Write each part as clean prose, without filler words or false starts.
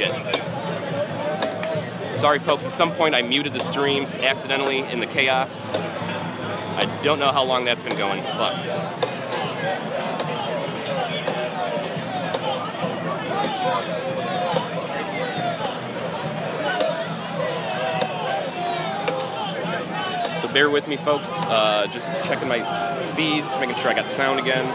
shit. Sorry folks, at some point I muted the streams accidentally in the chaos. I don't know how long that's been going. Fuck. So bear with me folks, just checking my feeds, making sure I got sound again.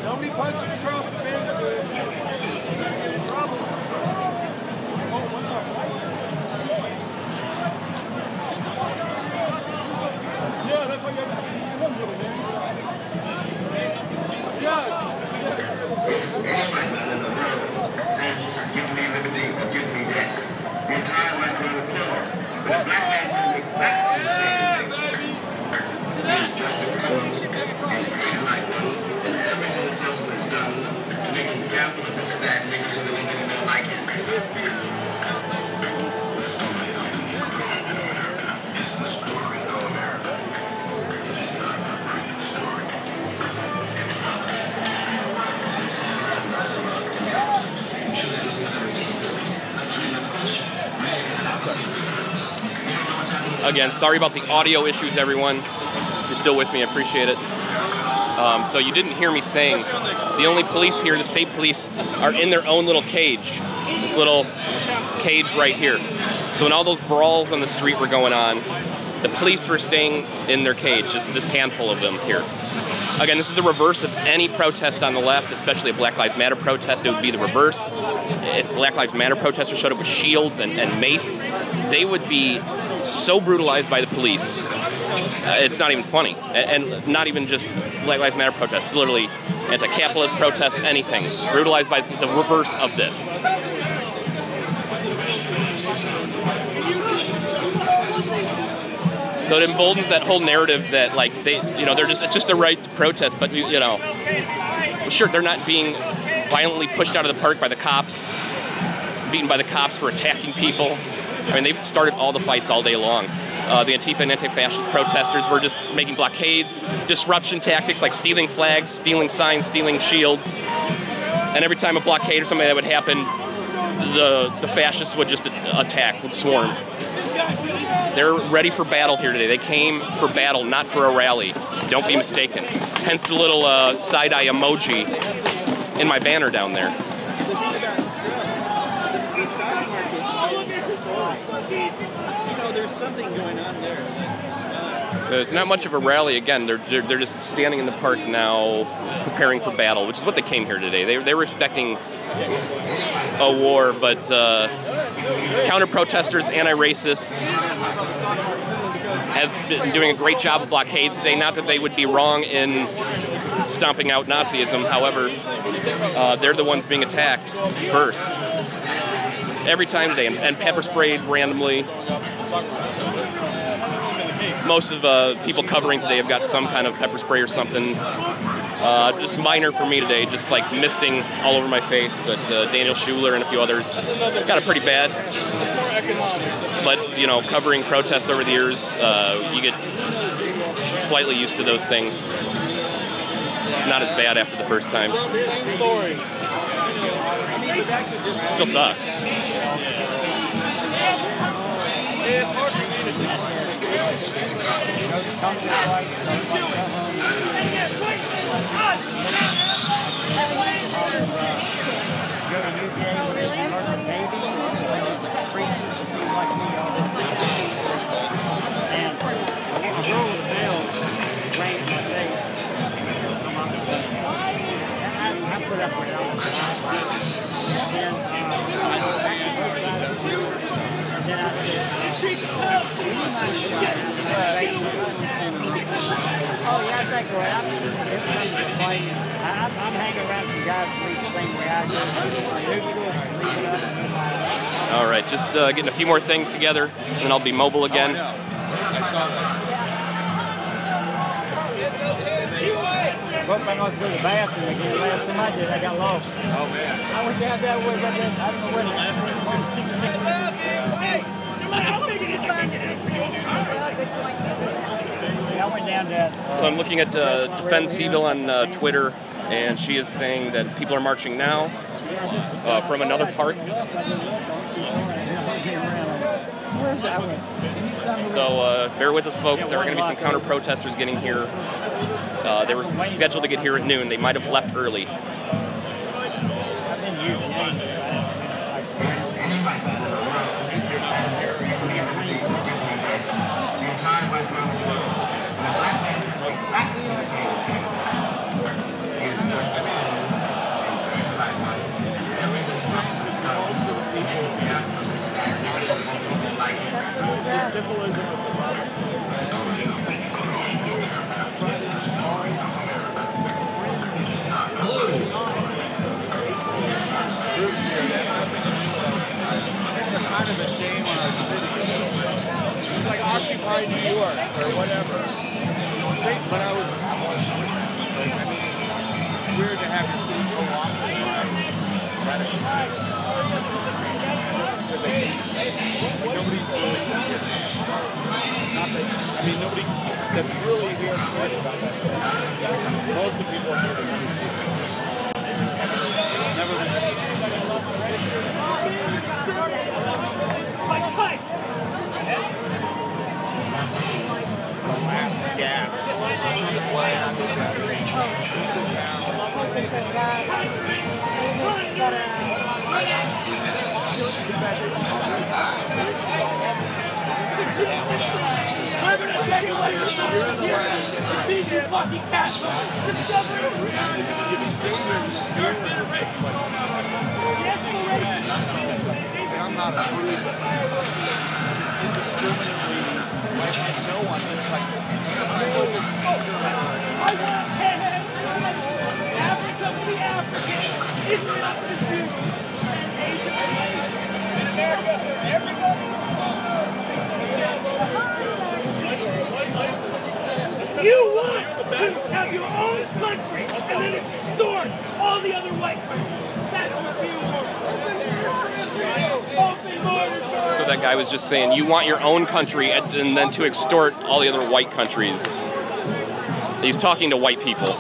Don't be punching across the fence, dude. You're gonna get in trouble. Yeah, that's why you have to come with it, man. Give me liberty or give me death. The entire life of the killer. But a black man is black man. And everything this person has done to make an example of this bad nigga so that we can be like him. It's the story of America. It is not a pretty story. Again, sorry about the audio issues, everyone. If you're still with me, I appreciate it. So you didn't hear me saying the only police here, the state police, are in their own little cage. This little cage right here. So when all those brawls on the street were going on, the police were staying in their cage, just this handful of them here. Again, this is the reverse of any protest on the left, especially a Black Lives Matter protest. It would be the reverse. If Black Lives Matter protesters showed up with shields and mace, they would be so brutalized by the police. It's not even funny. And not even just Black Lives Matter protests, literally anti-capitalist protests, anything. Brutalized by the reverse of this. So it emboldens that whole narrative that, like, it's just their right to protest, but, sure, they're not being violently pushed out of the park by the cops, beaten by the cops for attacking people. I mean, they've started all the fights all day long. The Antifa and anti-fascist protesters were just making blockades, disruption tactics like stealing flags, stealing signs, stealing shields. And every time a blockade or something that would happen, the fascists would just attack, would swarm. They're ready for battle here today. They came for battle, not for a rally. Don't be mistaken. Hence the little side-eye emoji in my banner down there. There's something going on there. So it's not much of a rally. Again, they're just standing in the park now, preparing for battle, which is what they came here today. They were expecting a war, but counter-protesters, anti-racists have been doing a great job of blockades today. Not that they would be wrong in stomping out Nazism. However, they're the ones being attacked first. Every time today, and pepper sprayed randomly. Most of the people covering today have got some kind of pepper spray or something. Just minor for me today, just like misting all over my face. But Daniel Schuler and a few others got it pretty bad. But, you know, covering protests over the years, you get slightly used to those things. It's not as bad after the first time. Still sucks. It's hard for me to Oh, yeah, I think I'm hanging around some guys who believe the same way I do. All right, just getting a few more things together, and then I'll be mobile again. I saw that. Well, I'm going to go to the bathroom again. The last time I did, I got lost. Oh, man. I went down that way, but I don't know where to Hey, no matter how big it is, back it up. I went down that. So I'm looking at Defend Seville on Twitter, and she is saying that people are marching now from another part. So bear with us, folks. There are going to be some counter-protesters getting here. They were scheduled to get here at noon. They might have left early. Kind of a shame on our city. It's like Occupy New York or whatever. But I was, I mean, it's weird to have your city co-opted by radicals. Nobody's really, not that, I mean, nobody that's really here cares about that stuff. Most of the people are here to gas. I'm gonna tell you what you're being a fucking cat. Discover your generation. The exploration. I'm not a prude, but indiscriminately, like, I know on this, like, I want Africa for the Africans, Israel for the Jews, and Asia for the Asians, and America for everybody. You want to have your own country and then extort all the other white countries. That's what you want. Open borders. So that guy was just saying, you want your own country and then to extort all the other white countries. He's talking to white people.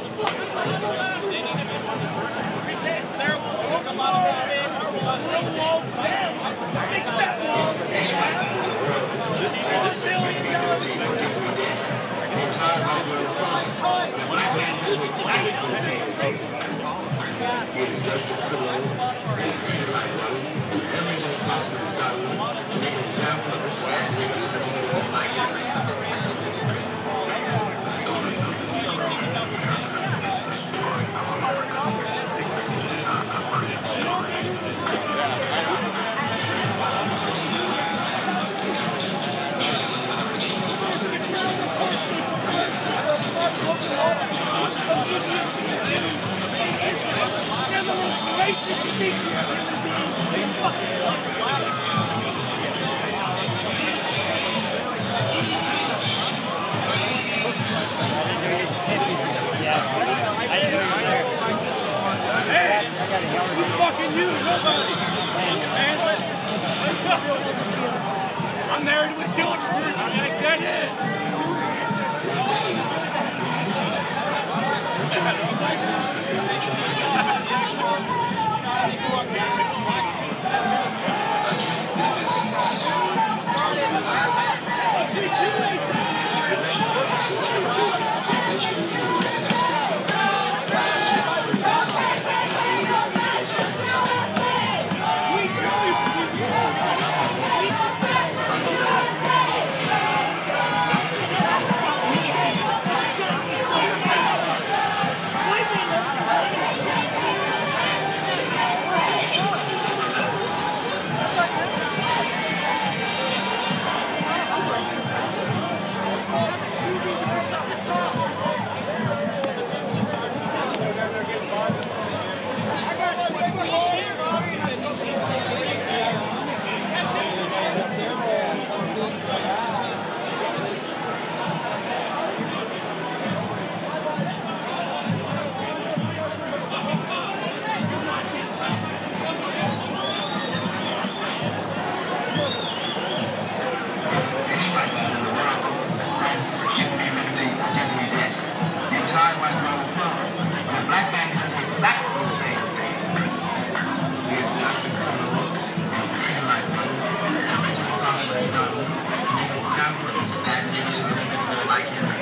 Who's fucking you? Nobody. I'm married with children. That is.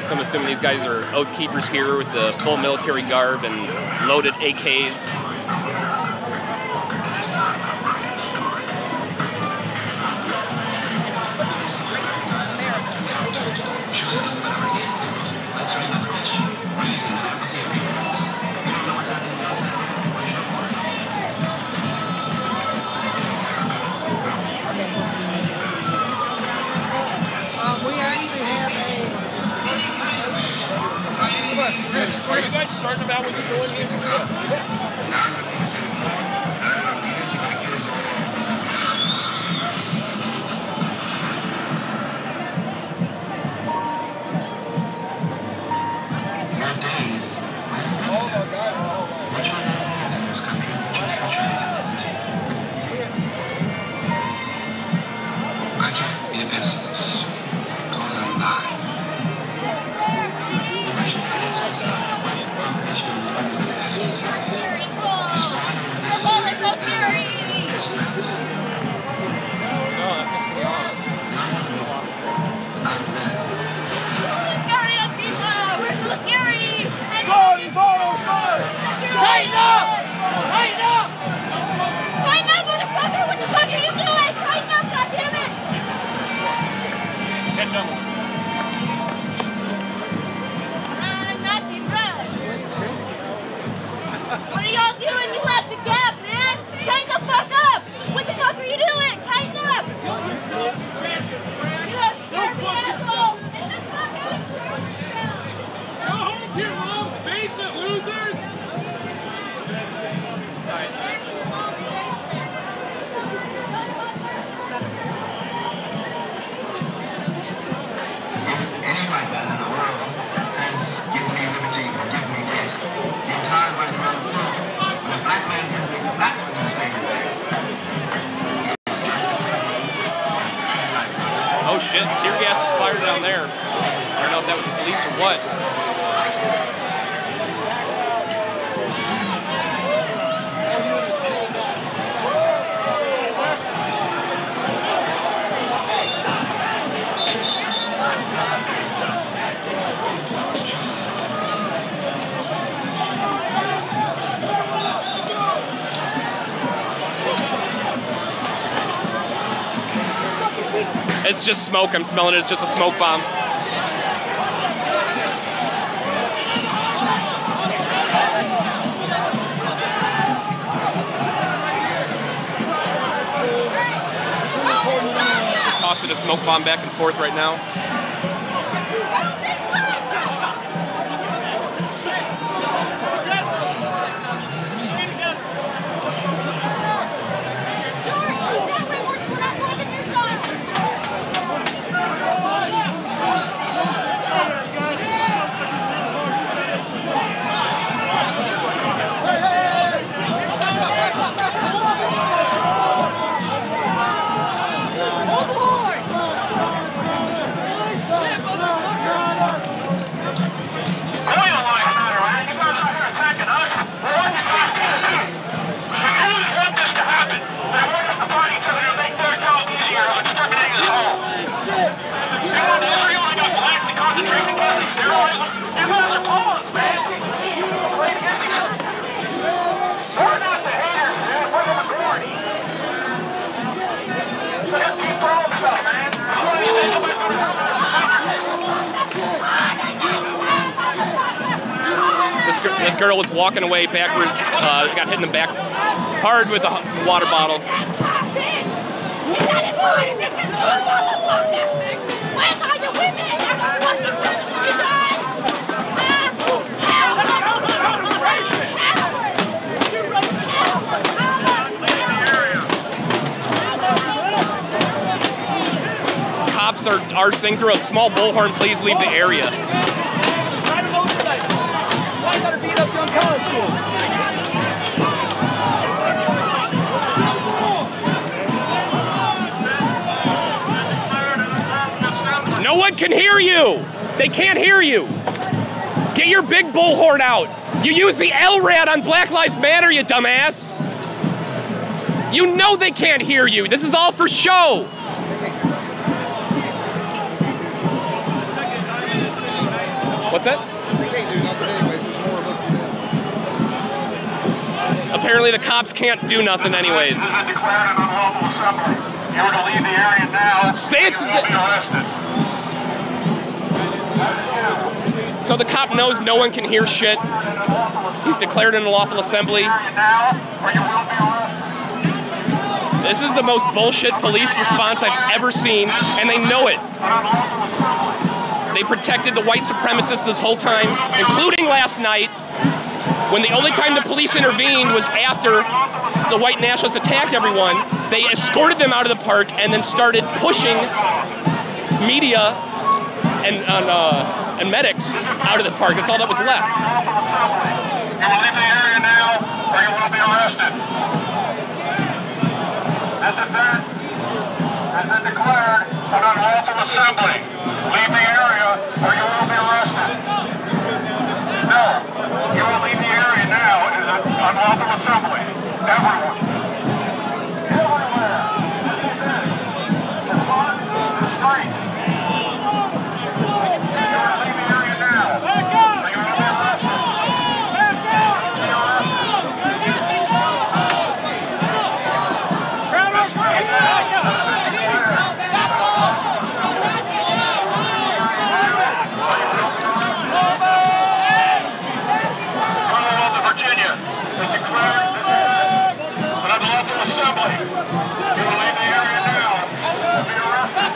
I'm assuming these guys are oath keepers here with the full military garb and loaded AKs. We actually have Chris, are you guys starting about what you're doing here? What are y'all doing? You left the gap, man! Tighten the fuck up! What the fuck are you doing? Tighten up! You have scary asshole! Get the fuck out! Go home to your mom's basement, losers! Anybody in the world says, give me liberty or give me death, the entire right around the world. When a black man says he's a black man, say Oh shit, tear gas is fired down there. I don't know if that was the police or what. It's just smoke. I'm smelling it. It's just a smoke bomb. Tossing a smoke bomb back and forth right now. This girl was walking away backwards, got hit in the back hard with a water bottle. Where's all your women? I'm gonna fucking turn them when you're done. Cops are arsing through a small bullhorn. Please leave the area. Ride a motorcycle. Why you gotta beat up young college schools? No one can hear you. They can't hear you. Get your big bullhorn out. You use the LRAD on Black Lives Matter, you dumbass. You know they can't hear you. This is all for show. What's that? They can't do nothing anyways. There's more of us than them. Apparently the cops can't do nothing anyways. This is declared an unlawful assembly. You were to leave the area now. Say it to you will be arrested. So the cop knows no one can hear shit. He's declared an unlawful assembly. Now, or you will be arrested. This is the most bullshit police response I've ever seen, and they know it. An unlawful assembly. They protected the white supremacists this whole time, including last night, when the only time the police intervened was after the white nationalists attacked everyone. They escorted them out of the park and then started pushing media and medics out of the park. That's all that was left. You will leave the area now, or you will be arrested. This event has been declared an unlawful assembly. Leave the area, or you will be arrested. No, you will leave the area now. It is an unlawful assembly. Everyone. Everywhere. This is it. The front, the street. You will leave the area now. Back up! Or you will be arrested. Back up! Be Virginia has declared an unlawful assembly. You will leave the area now and be arrested.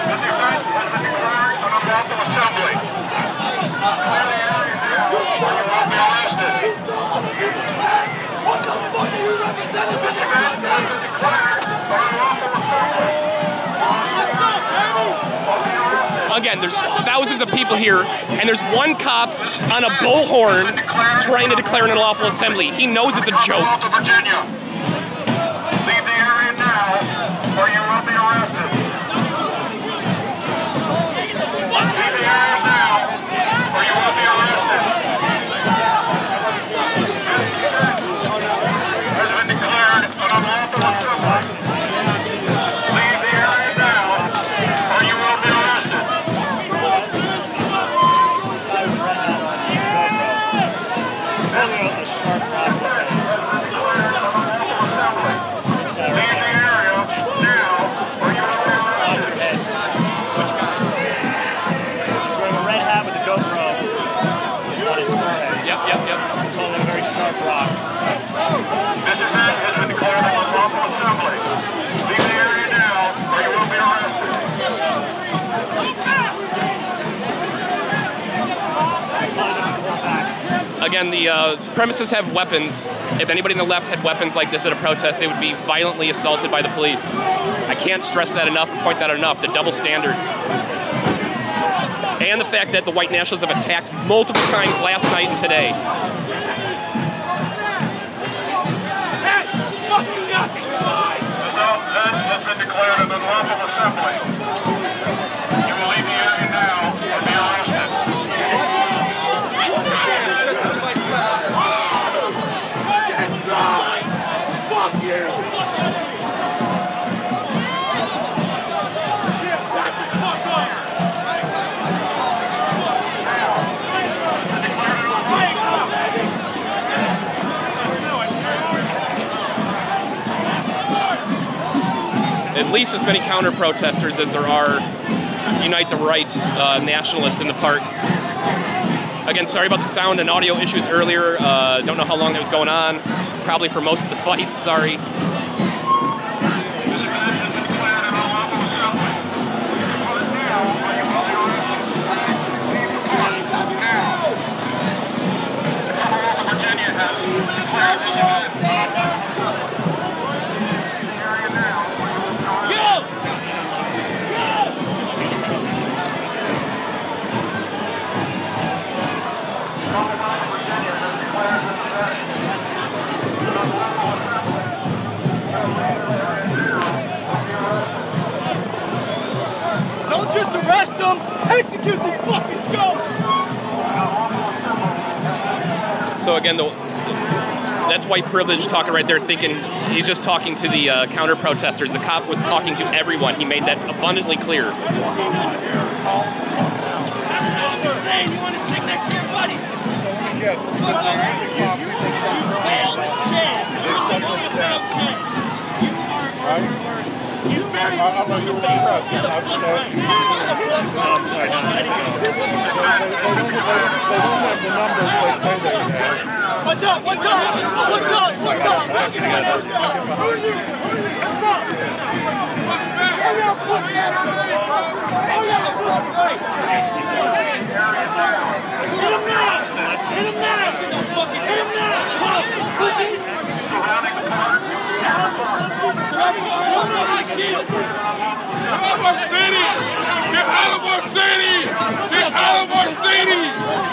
This event has been declared an unlawful assembly. Clear the area now or you will be arrested. What the fuck are you representing? This event has been declared an unlawful assembly. Again, there's thousands of people here, and there's one cop on a bullhorn trying to declare an unlawful assembly. He knows it's a joke. To Virginia. Leave the area now, or you will be arrested. Leave the area now, or you will be arrested. This event has been declared an unlawful assembly. Leave the area now, or you will be arrested. This event has been declared an unlawful assembly. Leave the area now, or you will be arrested. Again, the supremacists have weapons. If anybody on the left had weapons like this at a protest, they would be violently assaulted by the police. I can't stress that enough and point that out enough, the double standards. And the fact that the white nationalists have attacked multiple times last night and today. Has been declared an unlawful assembly. You will leave the area now or be arrested. Fuck you! At least as many counter-protesters as there are Unite the Right nationalists in the park. Again, sorry about the sound and audio issues earlier. Don't know how long that was going on. Probably for most of the fights, sorry. Don't just arrest them, execute these fucking scum! So again, that's white privilege talking right there, thinking he's just talking to the counter protesters. The cop was talking to everyone. He made that abundantly clear. You want to stick next to your buddy? Yes, because they're anti-cops, they stop the failed at jam. They shut this down. You very I'm not doing the press. I'm just asking you. I'm sorry, no, let it go. They don't have the numbers they say they have. What's up? What's up? What's up? What's up? Hit him now! Hit him now! Hit him now! Get out of our city! Get out of our city! Get out of our city!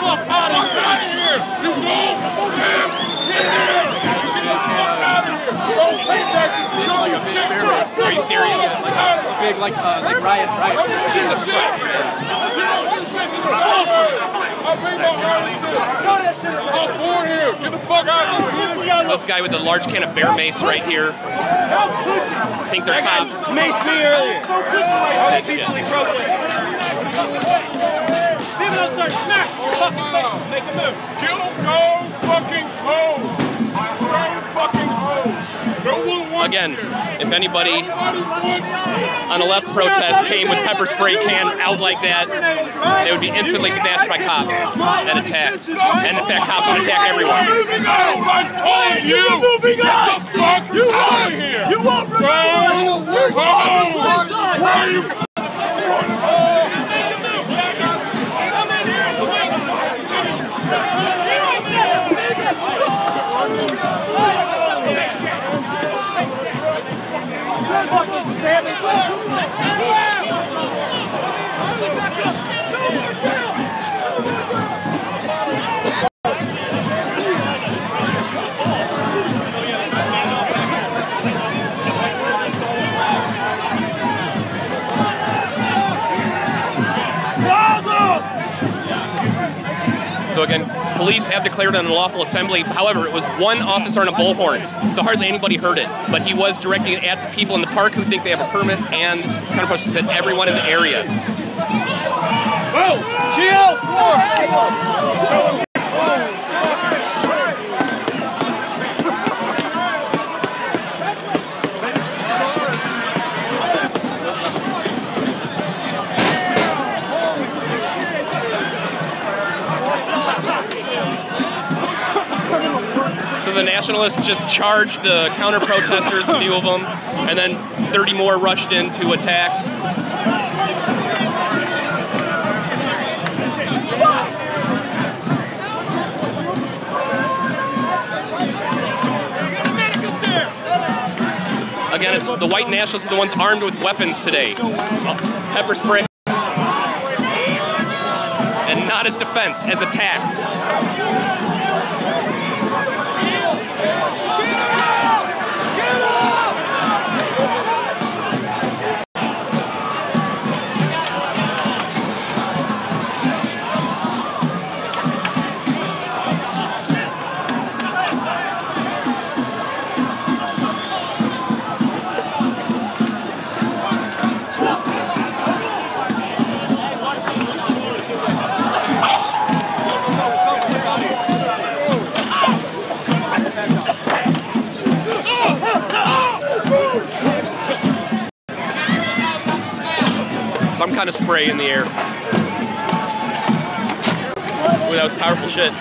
Fuck out of here! You won't live here! Get the fuck out of here! Don't take that! Are you serious? Big like riot. Jesus Christ. I'm born here! Get the fuck out of here! This guy with the large can of bear mace right here. I think they're cops. Maced me earlier. That shit. See them start smashing your fucking face. Make a move. Kill them, go fucking go! Go fucking go! No one wants Again, here. if anybody on a left protest came with pepper spray cans out like that, they would be instantly snatched by cops and attacked. And in fact, cops would attack everyone. Moving out! I'm calling you! You're moving us! Get the fuck out of here! You won't remember! Why are you? Fucking savage! So again, police have declared an unlawful assembly. However, it was one officer on a bullhorn, so hardly anybody heard it. But he was directing it at the people in the park who think they have a permit, and counterprotesters said everyone in the area. Whoa! Chill! So the nationalists just charged the counter-protesters, a few of them, and then 30 more rushed in to attack. Again, it's the white nationalists are the ones armed with weapons today. Pepper spray. And not as defense, as attack. ton of spray in the air. Ooh, that was powerful shit.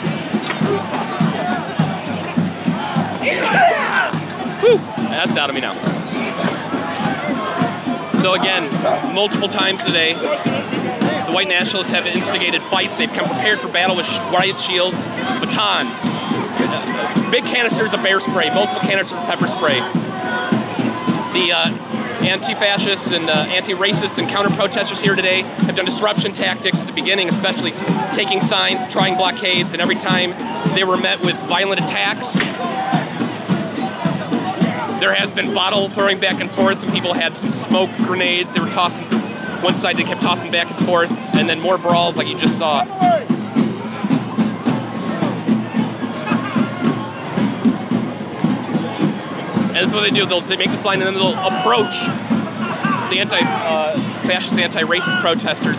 Whew, that's out of me now. So again, multiple times today, the white nationalists have instigated fights. They've come prepared for battle with riot shields, batons, big canisters of bear spray, multiple canisters of pepper spray. The anti-fascists and anti-racist and counter-protesters here today have done disruption tactics at the beginning, especially taking signs, trying blockades, and every time they were met with violent attacks. There has been bottle throwing back and forth. Some people had some smoke grenades. They were tossing one side, they kept tossing back and forth, and then more brawls like you just saw. And this is what they do. They make this line and then they'll approach the anti-fascist, anti-racist protesters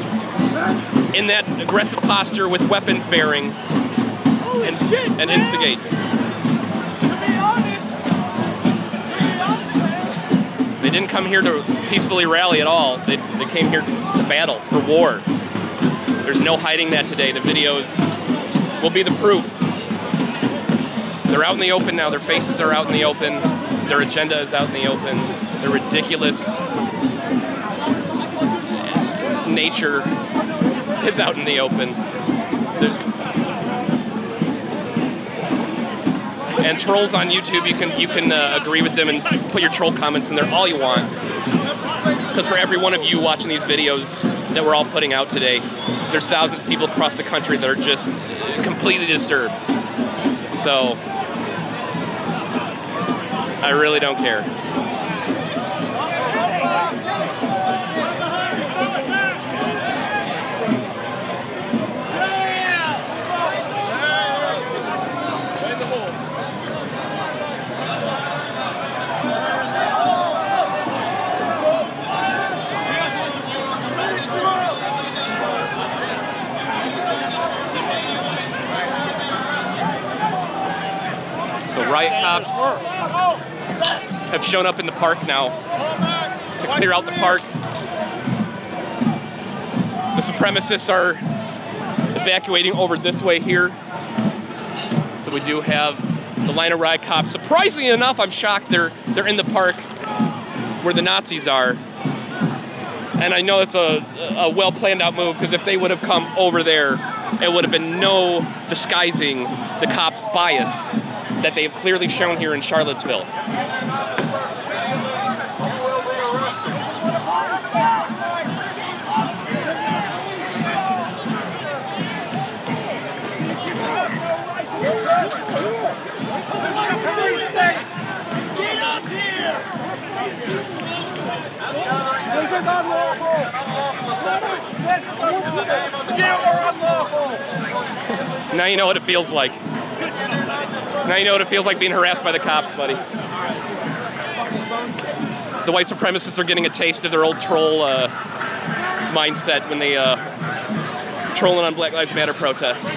in that aggressive posture with weapons bearing and instigate. They didn't come here to peacefully rally at all. They came here to battle, for war. There's no hiding that today. The videos will be the proof. They're out in the open now. Their faces are out in the open. Their agenda is out in the open. Their ridiculous nature is out in the open. And trolls on YouTube, you can agree with them and put your troll comments in there all you want. Because for every one of you watching these videos that we're all putting out today, there's thousands of people across the country that are just completely disturbed. So I really don't care. Riot cops have shown up in the park now to clear out the park. The supremacists are evacuating over this way here. So we do have the line of riot cops. Surprisingly enough, I'm shocked they're in the park where the Nazis are. And I know it's a well planned out move, because if they would have come over there, it would have been no disguising the cops' bias that they have clearly shown here in Charlottesville. Get up here! This is unlawful! You are unlawful! Now you know what it feels like. Now you know what it feels like being harassed by the cops, buddy. The white supremacists are getting a taste of their old troll mindset when they trolling on Black Lives Matter protests.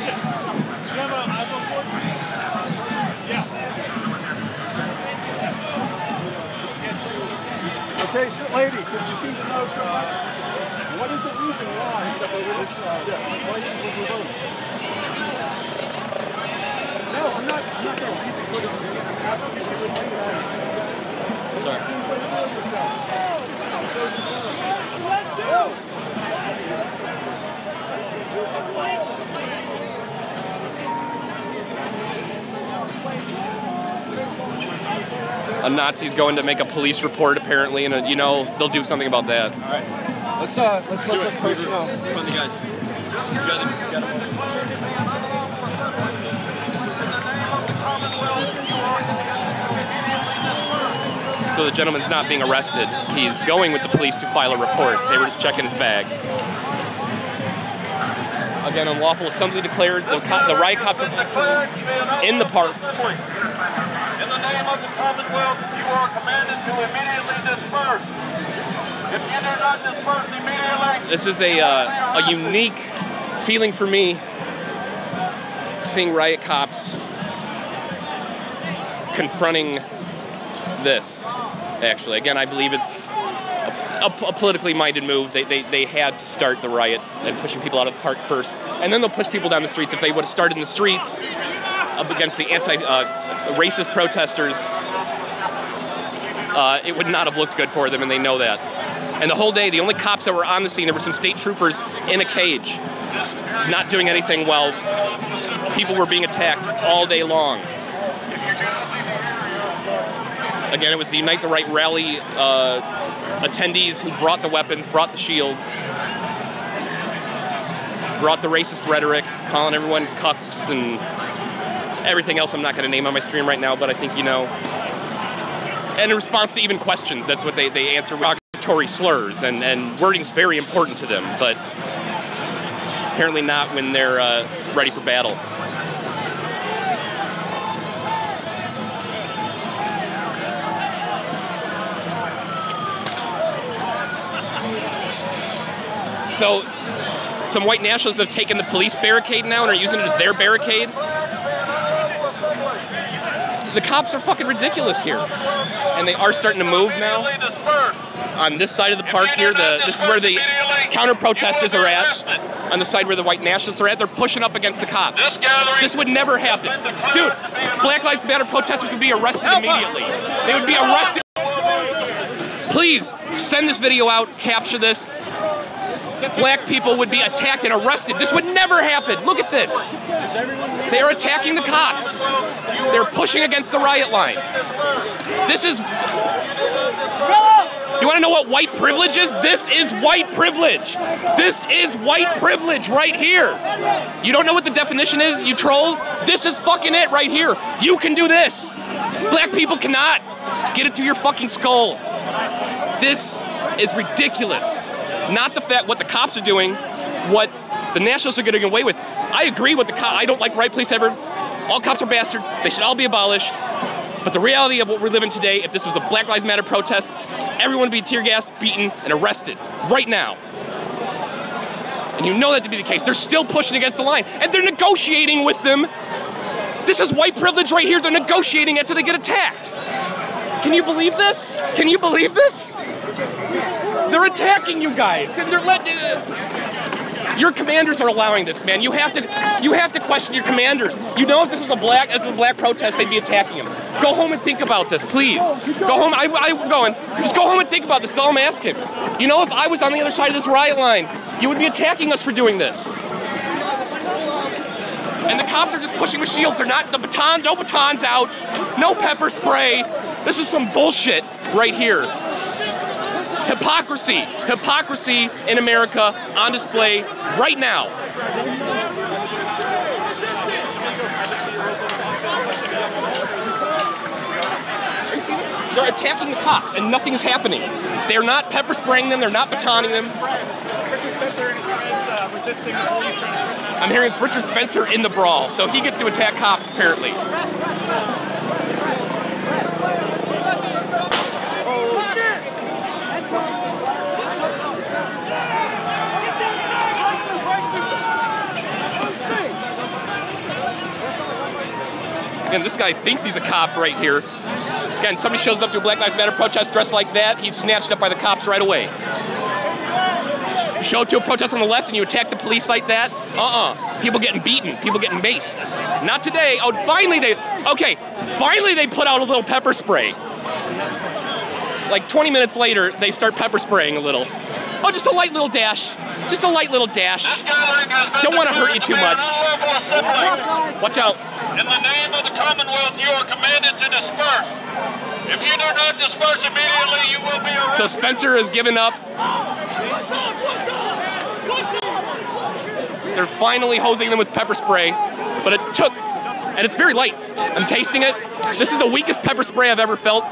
Okay, so lady, since you seem to know so much, what is the reason why this license was revoked? No, I'm not going to read the Twitter. I'm asking you to read my license. You seem so sure of yourself. So sure. Let's go! A Nazi's going to make a police report apparently, and you know they'll do something about that. All right, let's approach now. Funny guys. You got it. So the gentleman's not being arrested. He's going with the police to file a report. They were just checking his bag. Again, unlawful assembly declared. The riot cops are in the park. In the name of the Commonwealth, you are commanded to immediately disperse. If you do not disperse immediately... This is a unique feeling for me, seeing riot cops confronting this, actually. Again, I believe it's a politically minded move. They had to start the riot and pushing people out of the park first, and then they'll push people down the streets. If they would have started in the streets up against the anti-racist protesters, it would not have looked good for them, and they know that. And the whole day, the only cops that were on the scene, there were some state troopers in a cage, not doing anything while people were being attacked all day long. Again, it was the Unite the Right rally attendees who brought the weapons, brought the shields, brought the racist rhetoric, calling everyone cucks and everything else I'm not going to name on my stream right now, but I think you know. And in response to even questions, that's what they answer with derogatory slurs, and wording's very important to them, but apparently not when they're ready for battle. So, some white nationalists have taken the police barricade now and are using it as their barricade. The cops are fucking ridiculous here. And they are starting to move now. On this side of the park here, this is where the counter-protesters are at. On the side where the white nationalists are at, they're pushing up against the cops. This would never happen. Dude, Black Lives Matter protesters would be arrested immediately. They would be arrested. Please, send this video out, capture this. Black people would be attacked and arrested. This would never happen. Look at this. They are attacking the cops. They're pushing against the riot line. This is... You want to know what white privilege is? This is white privilege. This is white privilege right here. You don't know what the definition is, you trolls? This is fucking it right here. You can do this. Black people cannot. Get it to your fucking skull. This is ridiculous. Not the fact what the cops are doing, what the nationalists are getting away with. I agree with the cops. I don't like right place ever. All cops are bastards. They should all be abolished. But the reality of what we're living today, if this was a Black Lives Matter protest, everyone would be tear gassed, beaten, and arrested right now. And you know that to be the case. They're still pushing against the line, and they're negotiating with them. This is white privilege right here. They're negotiating until they get attacked. Can you believe this? Can you believe this? They're attacking you guys, and they're letting... Your commanders are allowing this, man. You have to question your commanders. You know, if this was a black protest, they'd be attacking them. Go home and think about this, please. Go home. I'm going. Just go home and think about this. That's all I'm asking. You know, if I was on the other side of this riot line, you would be attacking us for doing this. And the cops are just pushing with shields. They're not the baton. No batons out. No pepper spray. This is some bullshit right here. Hypocrisy. Hypocrisy in America on display right now. They're attacking the cops and nothing's happening. They're not pepper spraying them, they're not batoning them. I'm hearing it's Richard Spencer in the brawl, so he gets to attack cops apparently. Again, this guy thinks he's a cop right here. Again, somebody shows up to a Black Lives Matter protest dressed like that, he's snatched up by the cops right away. You show up to a protest on the left and you attack the police like that? People getting beaten, people getting maced. Not today. Oh, finally they put out a little pepper spray. Like 20 minutes later, they start pepper spraying a little. Oh, just a light little dash. Just a light little dash. Don't want to hurt you too much. Watch out. In the name of the Commonwealth, you are commanded to disperse. If you do not disperse immediately, you will be arrested. So Spencer has given up. They're finally hosing them with pepper spray, but it took, and it's very light. I'm tasting it. This is the weakest pepper spray I've ever felt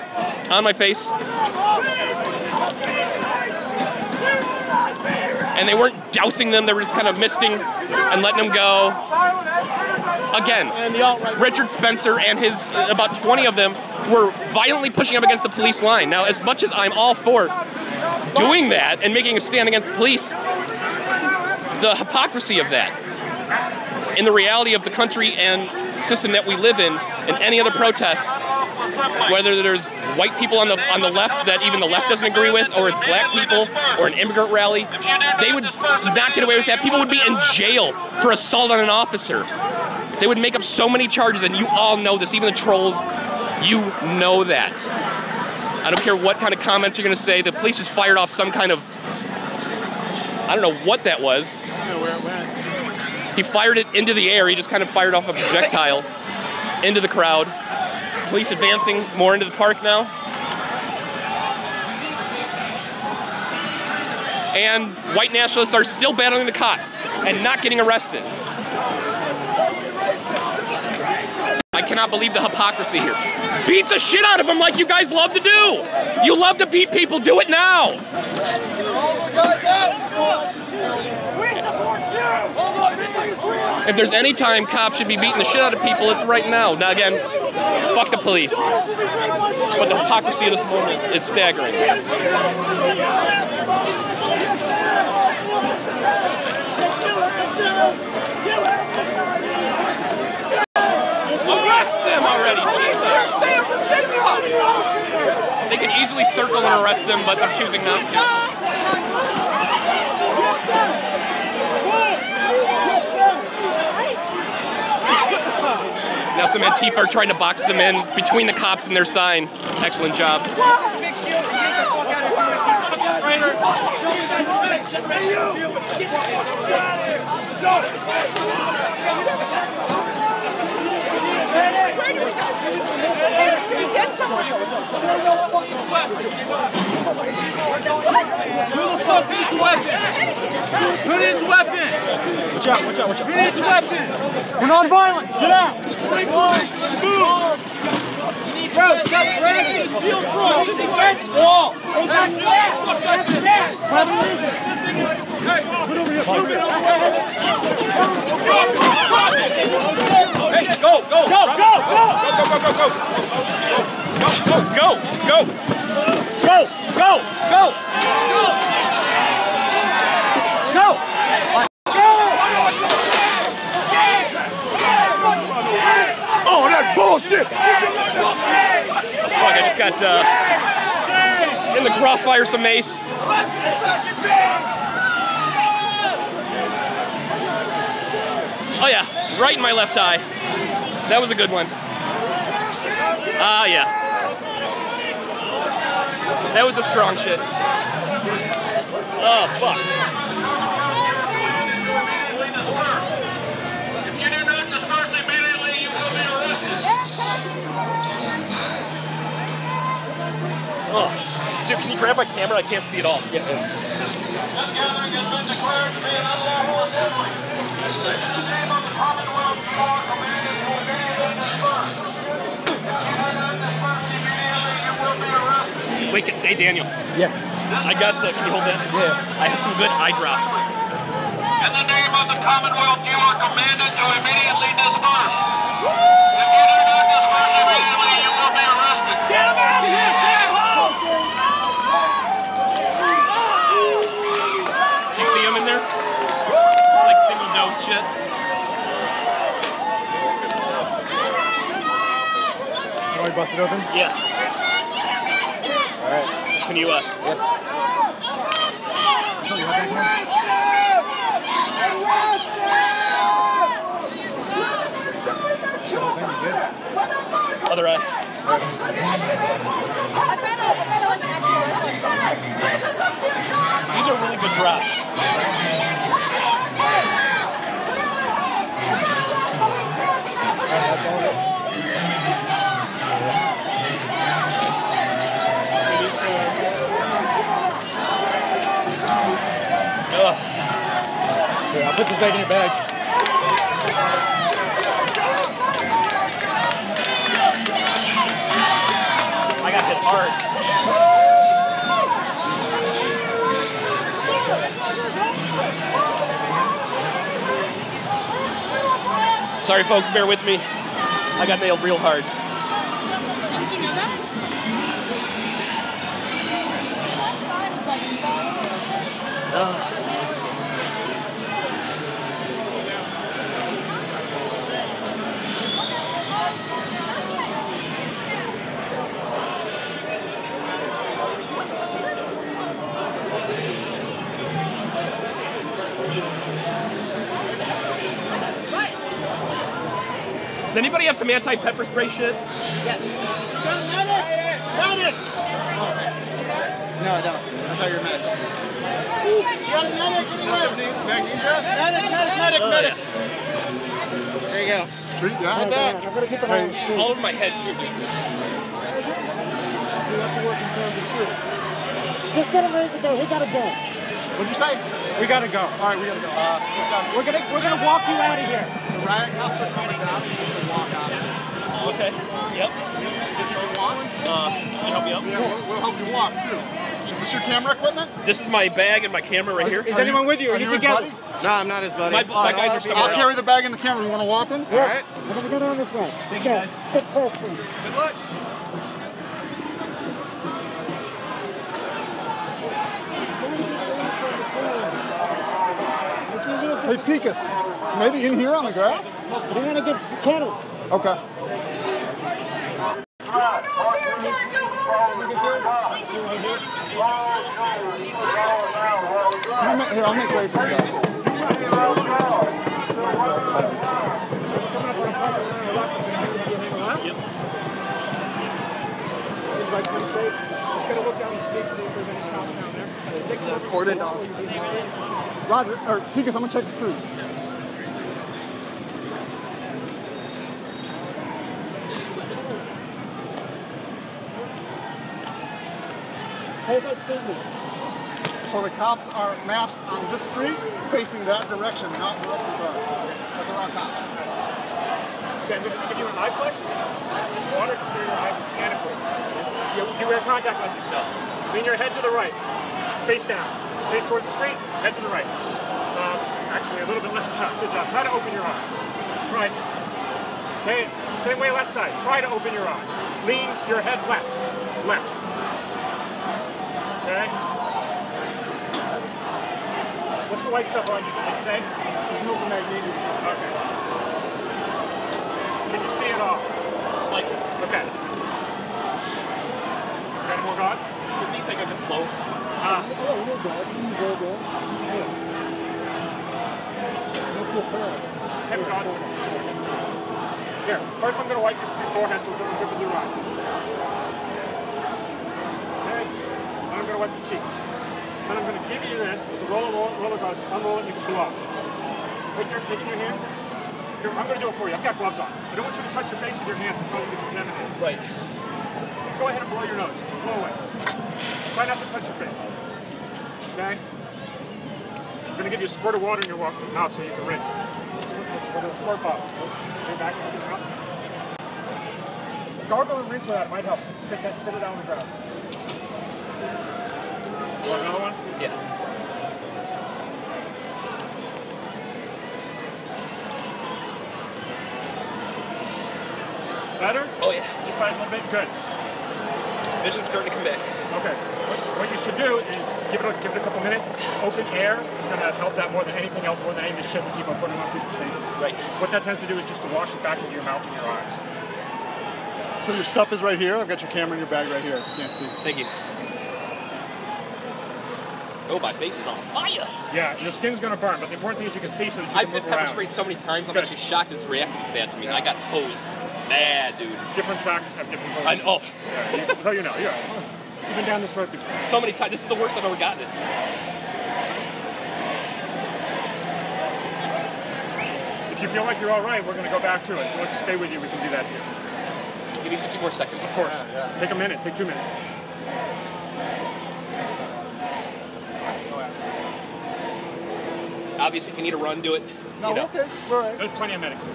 on my face. And they weren't dousing them, they were just kind of misting and letting them go. Again, Richard Spencer and his, about 20 of them, were violently pushing up against the police line. Now, as much as I'm all for doing that and making a stand against the police, the hypocrisy of that, in the reality of the country and system that we live in any other protest, whether there's white people on the left that even the left doesn't agree with, or it's black people, or an immigrant rally, they would not get away with that. People would be in jail for assault on an officer. They would make up so many charges, and you all know this, even the trolls, you know that. I don't care what kind of comments you're gonna say, the police just fired off some kind of, I don't know what that was. He fired it into the air, he just kind of fired off a projectile into the crowd. Police advancing more into the park now. And white nationalists are still battling the cops and not getting arrested. I cannot believe the hypocrisy here. Beat the shit out of them like you guys love to do. You love to beat people, do it now. If there's any time cops should be beating the shit out of people, it's right now. Now again, fuck the police. But the hypocrisy of this moment is staggering. Arrest them already, Jesus! They can easily circle and arrest them, but they're choosing not to. Now some Antifa are trying to box them in between the cops and their sign. Excellent job. Who needs a weapon? Watch out, watch out, watch out. Who needs a weapon? We're non-violent. Get out. Let's move. Bro, stop dragging the field through. Defense wall. That's that. Put over here. Hey, go, go, go, go, go, go, go, go, go, go, go, go, go, go. Oh, that's bullshit! Fuck, I just got in the crossfire some mace. Oh yeah, right in my left eye. That was a good one. Ah, yeah. That was the strong shit. Oh, fuck. If you do not disperse immediately, you will be arrested. Oh. Dude, can you grab my camera? I can't see it all. Yeah. This gathering has been declared to be an unlawful assembly. In the name of the Commonwealth, you are commanded to immediately disperse. If you do not disperse immediately, you will be arrested. Wait, hey Daniel. Yeah. I got can you hold that? Yeah. I have some good eye drops. In the name of the Commonwealth, you are commanded to immediately disperse. If you do not disperse immediately, you will be arrested. Get him out of here! You see him in there? Like single dose shit. You want to bust it open? Yeah. All right. Can you, Yep. Tell you how big one? Is the whole thing good? other eye. These are really good drops. That's all of it. Here, I'll put this back in your bag. I got hit hard. Sorry folks, bear with me. I got nailed real hard. Does anybody have some anti-pepper spray shit? Yes. Medic! No, I don't. I thought you were medic. You got a medic anyway? Magnesia? Medic. There you go. Street guy. Back. All over my head, too. Just get him ready to go. We gotta go. What'd you say? We gotta go. All right, we gotta go. We're gonna walk you out of here. The riot cops are coming down. We need to walk out. Okay. Yep. Can you walk? Can I help you out? Yeah, we'll help you walk too. Is this your camera equipment? This is my bag and my camera right here. Is anyone with you? Are you his buddy? No, I'm not his buddy. My guys are somewhere I'll carry the bag and the camera. You want to walk in? All right. We're gonna go down this way. Let's go. Stick close, please. Good luck. Hey, Tikas, maybe in here on the grass? We want to get the kettle. Okay. I'll make way for you guys. Seems like pretty safe. Just gotta look down the street, see if there's any cops down there. Cordon down. Roger, or Tikas, I'm gonna check the street. Hold that speed limit. So the cops are masked on this street, facing that direction, not directly but there are cops. Okay, I'm going to give you an eye flash. Just water to clear your eyes mechanically. Do you wear contact lenses? No. Lean your head to the right. Face down. Face towards the street, head to the right. Actually, a little bit less down. Good job. Try to open your eye. Right. Okay, same way left side. Try to open your eye. Lean your head left. Left. Okay? What's the white stuff on you? Did it say? Magnesium. Okay. Can you see it all? Slightly. Okay. Got any more gauze? Do you think I can blow? Heavy gauze. Here, first I'm going to wipe your forehead so it doesn't drip into your eyes. Okay. Then I'm going to wipe your cheeks. Then I'm going to give you this. It's a roller gauze. Unroll it and you can blow. Take it in your hands. Here, I'm going to do it for you. I've got gloves on. I don't want you to touch your face with your hands and probably get contaminated. Right. Go ahead and blow your nose. Blow away. Try not to touch your face. Okay? I'm going to give you a squirt of water in your mouth so you can rinse. With a squirt bottle. Go back and your mouth. Gargle and rinse with that. It might help. Spit it down on the ground. Want another one? Yeah. Better? Oh, yeah. Just by a little bit? Good. Vision's starting to come back. Okay. What you should do is give it a couple minutes. Open air is going to help that more than anything else, more than any of the shit that people are putting on people's faces. Right. What that tends to do is just to wash it back into your mouth and your eyes. So your stuff is right here. I've got your camera in your bag right here if you can't see. Thank you. Oh, my face is on fire. Yeah, your skin's going to burn, but the important thing is you can see so that you I've can been move pepper around. sprayed so many times, I'm actually shocked it's reacted this bad to me. Yeah. I got hosed. Mad, dude. Different stocks have different holes. Oh. Yeah, so you know, yeah. You've been down this road before. So many times. This is the worst I've ever gotten it. If you feel like you're all right, we're going to go back to it. If you want us to stay with you, we can do that too. Give me 50 more seconds. Of course. Yeah. Take a minute. Take 2 minutes. Obviously, if you need a run, do it. No, you know. okay. All right. There's plenty of medics here.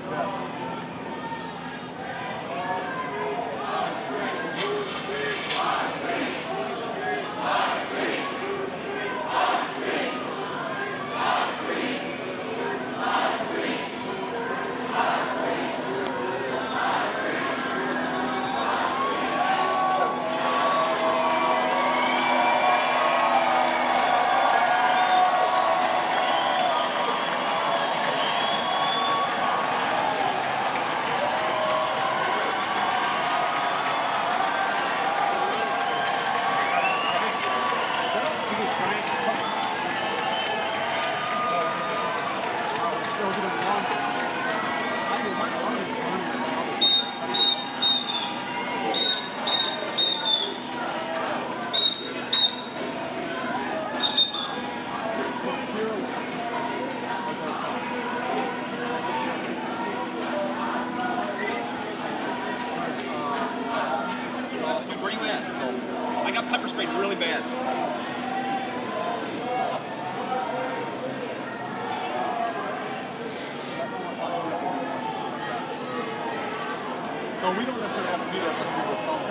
No, we don't necessarily have to do that with people with phones.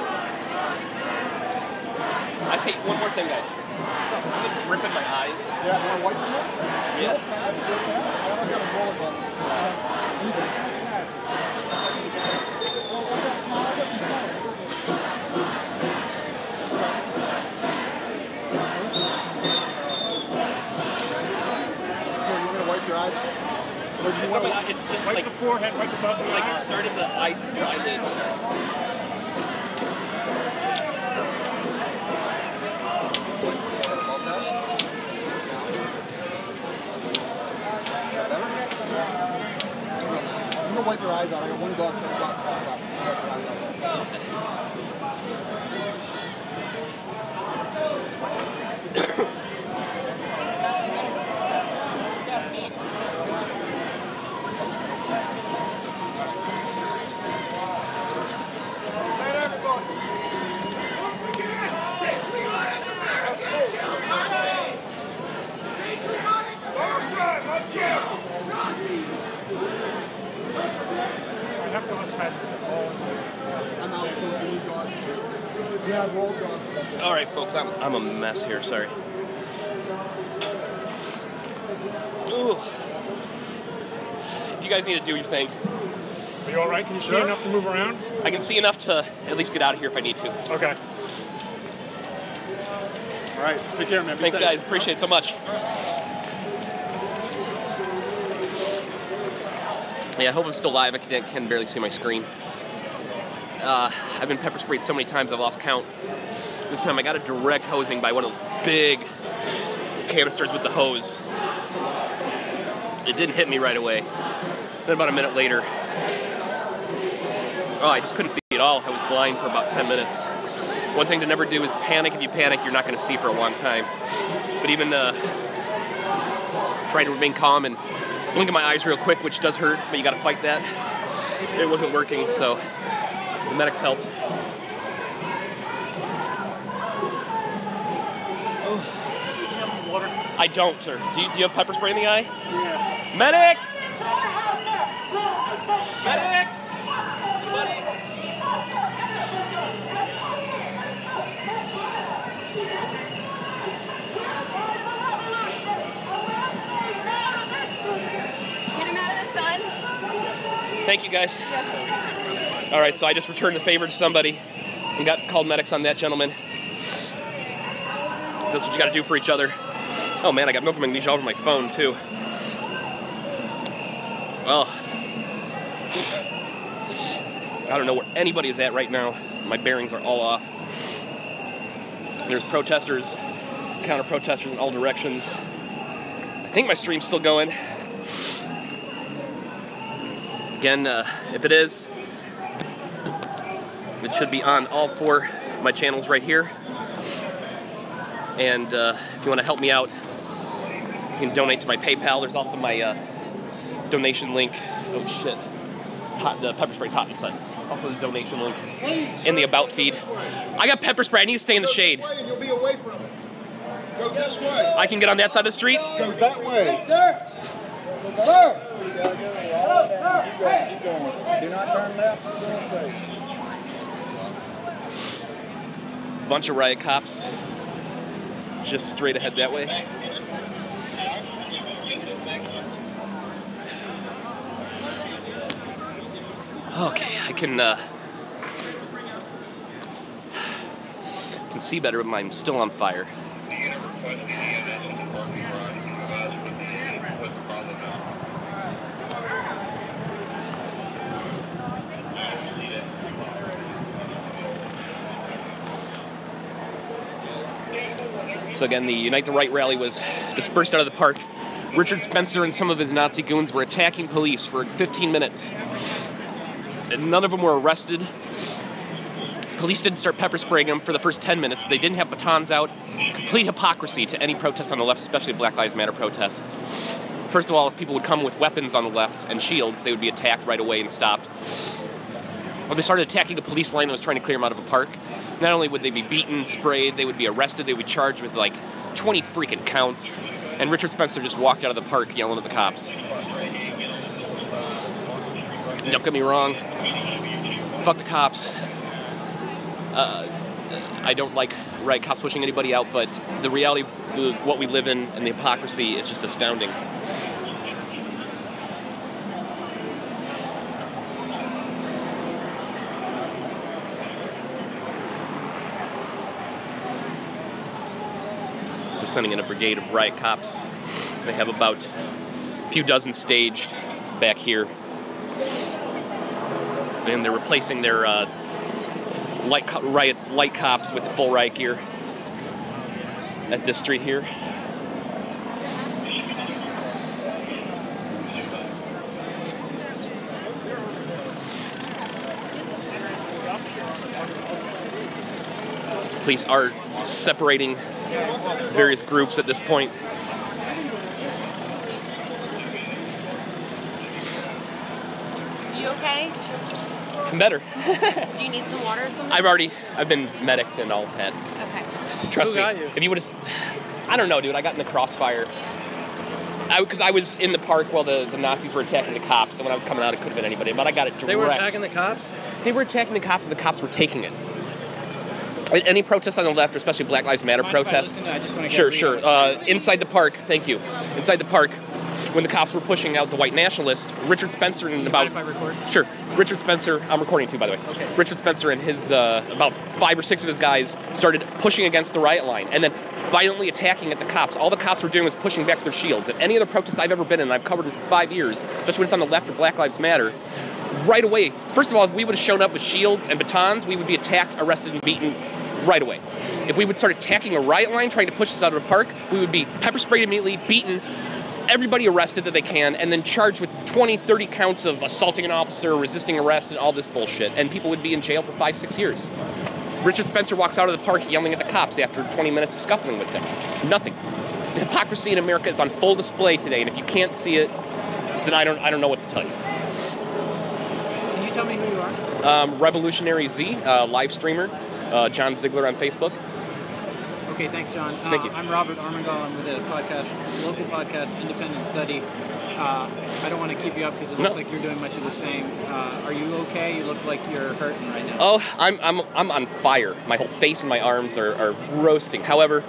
I say one more thing, guys. I'm getting drip in my eyes. Yeah, you want to wipe them up? Yeah. I only got a roller button. Easy. Well, I got some phones. You're going to wipe your eyes out? It's just Wipe like the forehead, wipe the bottom of the it eye. started the eyelid. I'm going to wipe your eyes out. I got one dog that got caught up. Wipe your eyes out. All right, folks, I'm a mess here. Sorry. Ooh. If you guys need to do your thing. Are you all right? Can you see enough to move around? I can see enough to at least get out of here if I need to. Okay. All right, take care, man. Be Thanks, safe. guys. Appreciate it so much. Yeah, I hope I'm still live. I can barely see my screen. I've been pepper sprayed so many times I've lost count. This time I got a direct hosing by one of those big canisters with the hose. It didn't hit me right away. Then about a minute later, I just couldn't see at all. I was blind for about 10 minutes. One thing to never do is panic. If you panic, you're not going to see for a long time. But even trying to remain calm and blink in my eyes real quick, which does hurt, but you got to fight that. It wasn't working, so the medics helped. Oh. I don't, sir. Do you have pepper spray in the eye? Yeah. Medic! Medics! Buddy! Get him out of the sun. Thank you, guys. Yeah. All right, so I just returned the favor to somebody and called medics on that gentleman. That's what you got to do for each other. Oh man, I got milk and magnesia all over my phone too. Oh. I don't know where anybody is at right now. My bearings are all off. There's protesters, counter-protesters in all directions. I think my stream's still going. Again, if it is, it should be on all 4 of my channels right here. And if you want to help me out, you can donate to my PayPal. There's also my donation link. Oh shit, it's hot. The pepper spray's hot in the sun. Also the donation link in the about feed. I got pepper spray. I need to stay in the shade. And you'll be away from it. Go this way. I can get on that side of the street. Go that way. Hey, sir! Sir! Keep going. Do not turn left. Bunch of riot cops just straight ahead that way. Okay, I can see better, but I'm still on fire. So again, the Unite the Right rally was dispersed out of the park. Richard Spencer and some of his Nazi goons were attacking police for 15 minutes. And none of them were arrested. Police didn't start pepper spraying them for the first 10 minutes. They didn't have batons out. Complete hypocrisy to any protest on the left, especially Black Lives Matter protests. First of all, if people would come with weapons on the left and shields, they would be attacked right away and stopped. When they started attacking a police line that was trying to clear them out of a park, not only would they be beaten, sprayed, they would be arrested, they would be charged with like 20 freaking counts. And Richard Spencer just walked out of the park yelling at the cops. Don't get me wrong. Fuck the cops. I don't like cops pushing anybody out, but the reality of what we live in and the hypocrisy is just astounding. So sending in a brigade of riot cops. They have about a few dozen staged back here. And they're replacing their light cops with full riot gear at this street here. So police are separating various groups at this point. You okay? I'm better. Do you need some water or something? I've been mediced and all that. Okay. Trust Who me. got you? If you would have, I don't know, dude. I got in the crossfire. Because I was in the park while the Nazis were attacking the cops. So when I was coming out, it could have been anybody. But I got it direct. They were attacking the cops? They were attacking the cops, and the cops were taking it. Any protest on the left, or especially Black Lives Matter protests. I just want to Sure. Inside the park, thank you. Inside the park, when the cops were pushing out the white nationalists, Richard Spencer and about... If I record? Sure. Richard Spencer, I'm recording too, by the way. Okay. Richard Spencer and his, about 5 or 6 of his guys started pushing against the riot line and then violently attacking at the cops. All the cops were doing was pushing back their shields. At any other protest I've ever been in, and I've covered it for 5 years, especially when it's on the left or Black Lives Matter, right away, first of all, if we would have shown up with shields and batons, we would be attacked, arrested, and beaten right away. If we would start attacking a riot line, trying to push us out of the park, we would be pepper sprayed immediately, beaten, everybody arrested that they can, and then charged with 20, 30 counts of assaulting an officer, resisting arrest, and all this bullshit. And people would be in jail for 5, 6 years. Richard Spencer walks out of the park yelling at the cops after 20 minutes of scuffling with them. Nothing. The hypocrisy in America is on full display today, and if you can't see it, then I don't know what to tell you. Can you tell me who you are? Revolutionary Z, live streamer, John Ziegler on Facebook. Okay, thanks, John. Thank you. I'm Robert Armengol. I'm with a local podcast, Independent Study. I don't want to keep you up because it looks like you're doing much of the same. Are you okay? You look like you're hurting right now. Oh, I'm on fire. My whole face and my arms are roasting. However,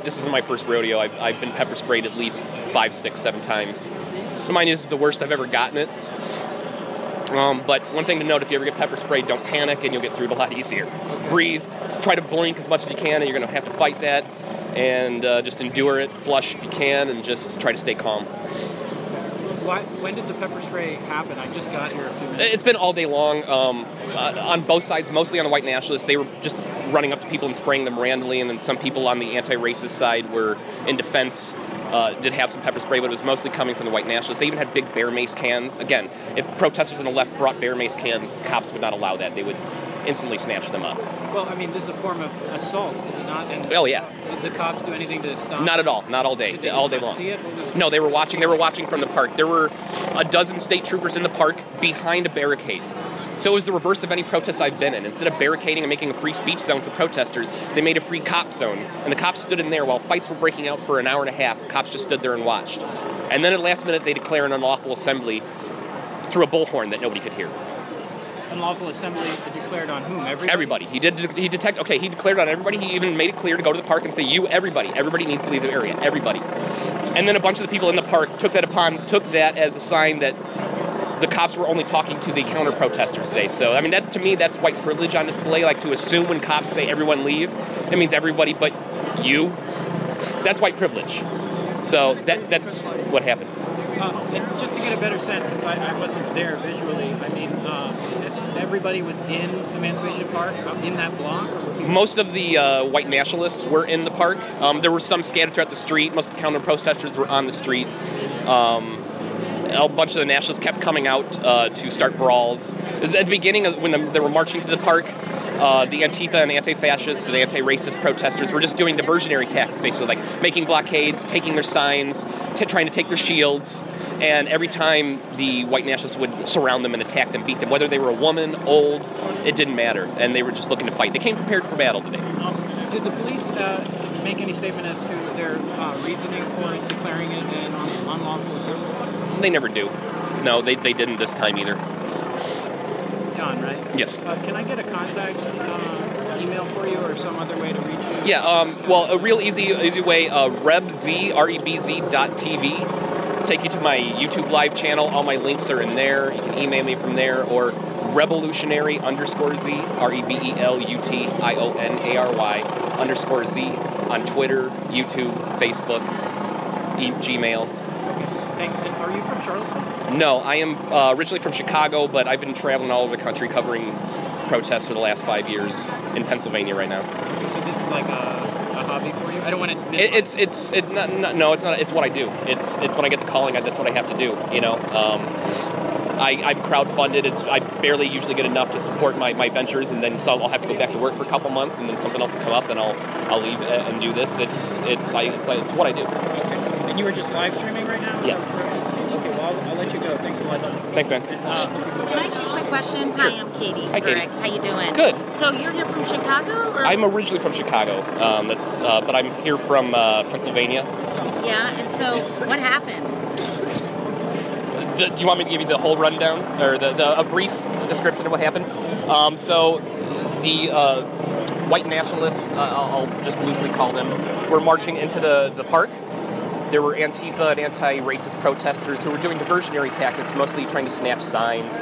this isn't my first rodeo. I've been pepper sprayed at least 5, 6, 7 times. Mind you, this is the worst I've ever gotten it. But one thing to note, if you ever get pepper sprayed, don't panic and you'll get through it a lot easier. Okay. Breathe, try to blink as much as you can, and you're going to have to fight that. And just endure it, flush if you can, and just try to stay calm. When did the pepper spray happen? I just got here a few minutes. It's been all day long. On both sides, mostly on the white nationalists, they were just running up to people and spraying them randomly, and then some people on the anti-racist side were in defense. Did have some pepper spray, but it was mostly coming from the white nationalists. They even had big bear mace cans. Again, if protesters on the left brought bear mace cans, the cops would not allow that. They would instantly snatch them up. Well, I mean, this is a form of assault, is it not? And oh, yeah. Did the cops do anything to stop? Not at all. Not all day. Did they all just day not long. See it? No, they were watching. They were watching from the park. There were a dozen state troopers in the park behind a barricade. So it was the reverse of any protest I've been in. Instead of barricading and making a free speech zone for protesters, they made a free cop zone. And the cops stood in there while fights were breaking out for an hour and a half. The cops just stood there and watched. And then at the last minute, they declare an unlawful assembly through a bullhorn that nobody could hear. Unlawful assembly declared on whom? Everybody? He declared on everybody. He even made it clear to go to the park and say, everybody needs to leave the area. Everybody. And then a bunch of the people in the park took that as a sign that the cops were only talking to the counter-protesters today. So, I mean, that to me, that's white privilege on display. Like, to assume when cops say everyone leave, it means everybody but you. That's white privilege. So that's what happened. And just to get a better sense, since I wasn't there visually, I mean, everybody was in Emancipation Park, in that block? Or most of the white nationalists were in the park. There were some scattered throughout the street. Most of the counter-protesters were on the street. A bunch of the nationalists kept coming out to start brawls. At the beginning, when they were marching to the park, the Antifa and anti-fascists and anti-racist protesters were just doing diversionary tactics, basically, like making blockades, taking their signs, trying to take their shields, and every time the white nationalists would surround them and attack them, beat them, whether they were a woman, old, it didn't matter, and they were just looking to fight. They came prepared for battle today. Did the police make any statement as to their reasoning for declaring it an unlawful assembly? They never do. No, they didn't this time either. John, on, right? Yes. Can I get a contact email for you or some other way to reach you? Yeah, well, a real easy way, RebZ, RebZ.tv. Take you to my YouTube live channel. All my links are in there. You can email me from there, or Revolutionary_Z, Rebelutionnary_Z on Twitter, YouTube, Facebook, Gmail. Okay, thanks. And are you from Charlottesville? No, I am originally from Chicago, but I've been traveling all over the country covering protests for the last 5 years in Pennsylvania right now. Okay, so this is like a hobby for you? I don't want to... No, it's not. It's what I do. It's when I get the calling, that's what I have to do, you know. I'm crowdfunded. I barely usually get enough to support my ventures, and then so I'll have to go back to work for a couple months, and then something else will come up, and I'll leave and do this. It's what I do. Okay. And you were just live streaming right now? Yes. Okay, well, I'll let you go. Thanks a lot. Thanks, man. Can I ask you a quick question? Sure. Hi, I'm Katie. Hi, Katie. How you doing? Good. So you're here from Chicago? Or? I'm originally from Chicago. But I'm here from Pennsylvania. Yeah, and so what happened? Do you want me to give you the whole rundown, or a brief description of what happened? So the white nationalists, I'll just loosely call them, were marching into the park. There were Antifa and anti-racist protesters who were doing diversionary tactics, mostly trying to snatch signs,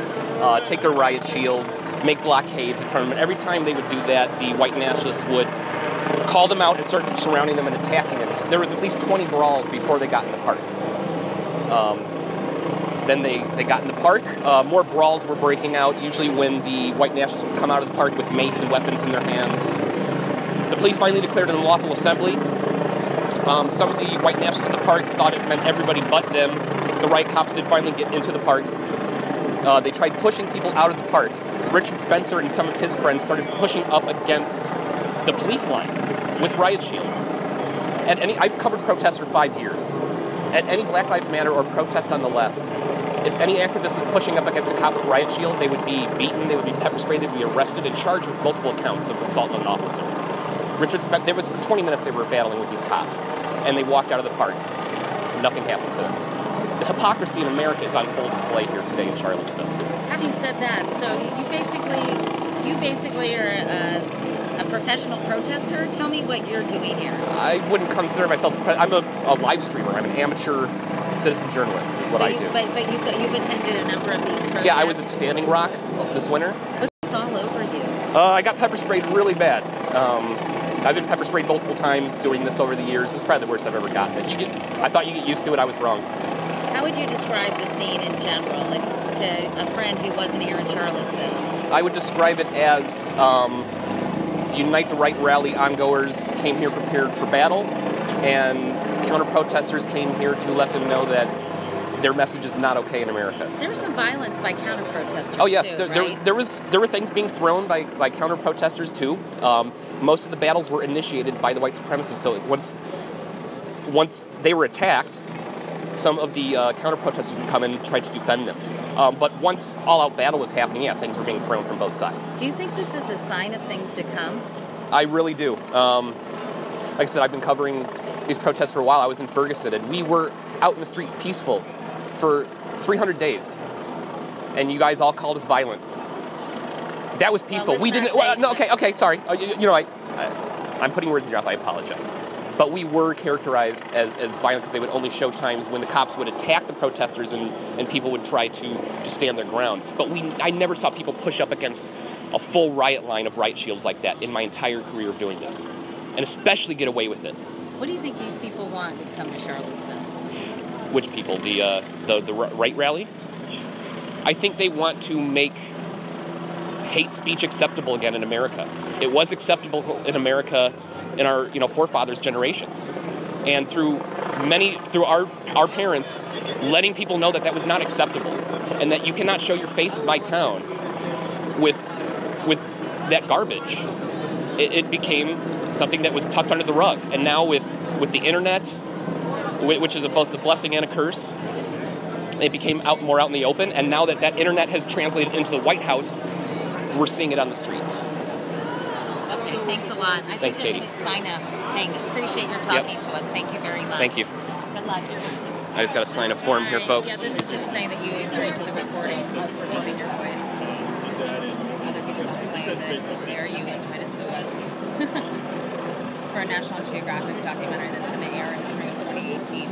take their riot shields, make blockades in front of them. And every time they would do that, the white nationalists would call them out and start surrounding them and attacking them. So there was at least 20 brawls before they got in the park. Then they got in the park. More brawls were breaking out, usually when the white nationalists would come out of the park with mace and weapons in their hands. The police finally declared an unlawful assembly. Some of the white nationalists in the park thought it meant everybody but them. The riot cops did finally get into the park. They tried pushing people out of the park. Richard Spencer and some of his friends started pushing up against the police line with riot shields. I've covered protests for 5 years. At any Black Lives Matter or protest on the left, if any activist was pushing up against a cop with a riot shield, they would be beaten, they would be pepper sprayed, they would be arrested and charged with multiple counts of assault on an officer. Richard Spencer, there was for 20 minutes they were battling with these cops, and they walked out of the park. Nothing happened to them. The hypocrisy in America is on full display here today in Charlottesville. Having said that, so you basically are a professional protester. Tell me what you're doing here. I wouldn't consider myself I'm a live streamer. I'm an amateur citizen journalist is what I do. But you've attended a number of these protests. Yeah, I was at Standing Rock this winter. What's all over you? I got pepper sprayed really bad. I've been pepper sprayed multiple times doing this over the years. This is probably the worst I've ever gotten. I thought you get used to it. I was wrong. How would you describe the scene in general to a friend who wasn't here in Charlottesville? I would describe it as the Unite the Right rally ongoers came here prepared for battle, and counter-protesters came here to let them know that their message is not okay in America. There was some violence by counter-protesters. Oh yes, too, right? there were things being thrown by counter-protesters too. Most of the battles were initiated by the white supremacists. So once they were attacked, some of the counter-protesters would come in and try to defend them. But once all-out battle was happening, yeah, things were being thrown from both sides. Do you think this is a sign of things to come? I really do. Like I said, I've been covering these protests for a while. I was in Ferguson, and we were out in the streets peaceful for 300 days, and you guys all called us violent. That was peaceful. Well, we didn't. Well, no, okay, sorry. I'm putting words in your mouth. I apologize. But we were characterized as violent because they would only show times when the cops would attack the protesters and people would try to stand their ground. But I never saw people push up against a full riot line of riot shields like that in my entire career of doing this, and especially get away with it. What do you think these people want who come to Charlottesville? Which people? The right rally? I think they want to make hate speech acceptable again in America. It was acceptable in America in our forefathers' generations, and through our parents letting people know that was not acceptable, and that you cannot show your face in my town with that garbage. It became something that was tucked under the rug, and now with the internet, which is both a blessing and a curse, it became more out in the open, and now that internet has translated into the White House, we're seeing it on the streets. Okay, thanks a lot. Thanks, Katie. Sign up thing. Appreciate your talking to us. Thank you very much. Thank you. Good luck. I just got to sign a form here, folks. Yeah, this is just saying that you agreed to the recording, so I was recording your voice. dare you and try to sue us. It's for a National Geographic documentary that's going to air in spring of 2018.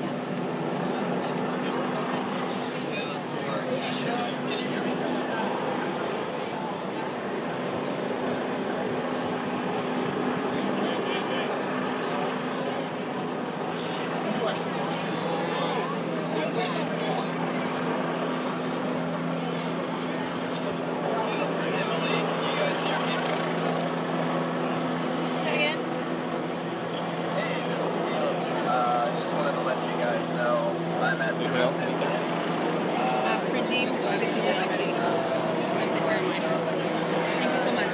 Print name, or if you was already. Let's see, where am I? Thank you so much.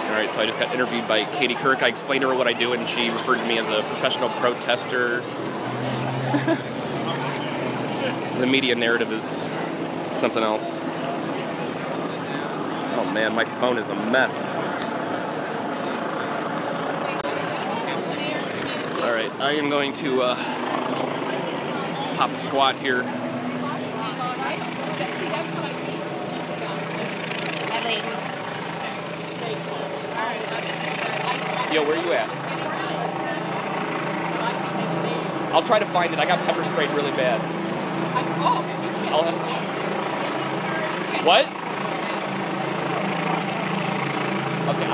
All right, so I just got interviewed by Katie Kirk. I explained to her what I do, and she referred to me as a professional protester. The media narrative is something else. Oh man, my phone is a mess. All right, I am going to pop a squat here. Hi, ladies. Yo, where are you at? I'll try to find it. I got pepper sprayed really bad. I'll have What? Okay,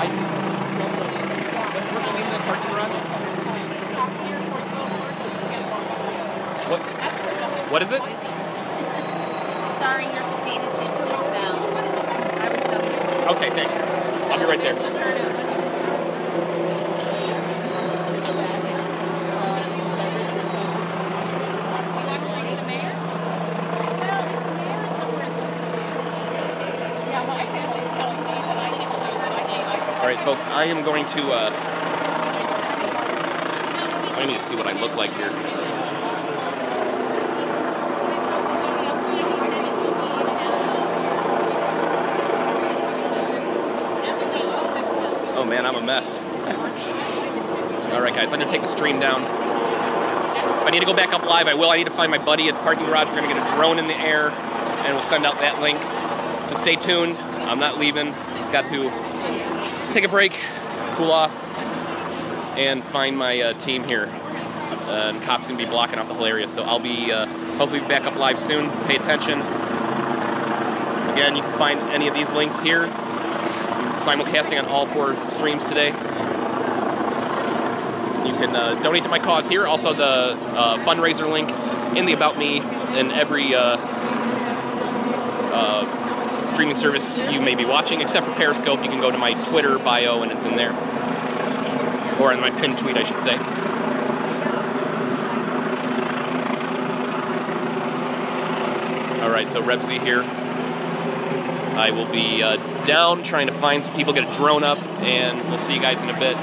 What's the name of that parking garage? What is it? Sorry, your potato chip just fell. I was done this. Okay, thanks. I'll be right there. All right, folks, I am going to, I need to see what I look like here. Oh man, I'm a mess. All right, guys, I'm gonna take the stream down. If I need to go back up live, I will. I need to find my buddy at the parking garage. We're gonna get a drone in the air, and we'll send out that link. So stay tuned. I'm not leaving. Just got to take a break, cool off, and find my team here. And cops gonna be blocking off the whole area, so I'll be hopefully back up live soon. Pay attention. Again, you can find any of these links here. I'm simulcasting on all 4 streams today. You can donate to my cause here. Also, the fundraiser link in the About Me in every streaming service you may be watching, except for Periscope. You can go to my Twitter bio and it's in there. Or in my pinned tweet, I should say. Alright, so RebZ here. I will be down trying to find some people, get a drone up, and we'll see you guys in a bit.